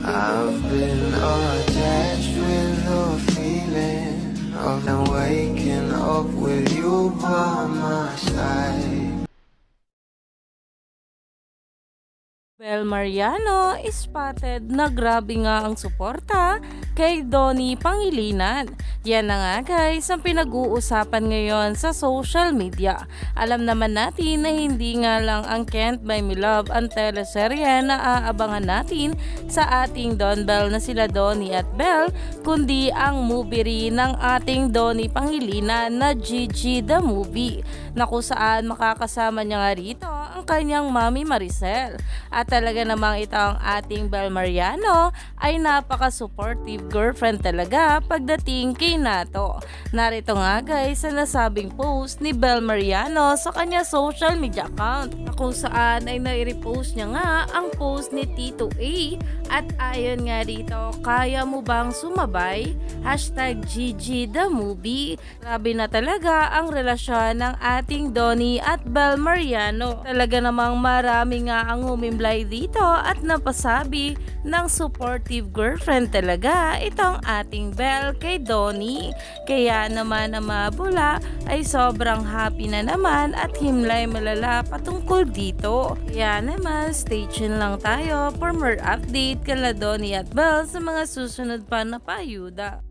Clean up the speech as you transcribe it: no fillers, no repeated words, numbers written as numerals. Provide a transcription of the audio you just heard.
I've been attached with the feeling of waking up with you by my side. Bel Mariano spotted na grabe nga ang suporta kay Donnie Pangilinan. Yan na nga guys ang pinag-uusapan ngayon sa social media. Alam naman natin na hindi nga lang ang Can't Buy Me Love ang teleserye na aabangan natin sa ating Don Bell na sila Donnie at Belle, kundi ang movie rin ng ating Donnie Pangilinan na Gigi the Movie, na kung saan makakasama niya nga rito ang kanyang Mami Maricel. At talaga namang ito ang ating Bel Mariano ay napaka-supportive girlfriend talaga pagdating kay Nato. Narito nga guys sa nasabing post ni Bel Mariano sa kanya social media account, na kung saan ay nai-repost niya nga ang post ni Tito A. At ayon nga dito, kaya mo bang sumabay? #Gigi the Movie. Grabe na talaga ang relasyon ng ating Donnie at Bel Mariano. Talaga namang marami nga ang humimlay dito at napasabi ng supportive girlfriend talaga itong ating Belle kay Donnie. Kaya naman ang mabula ay sobrang happy na naman at himlay malala patungkol dito. Kaya naman stay tuned lang tayo for more update kala Donnie at Belle sa mga susunod pa na payuda.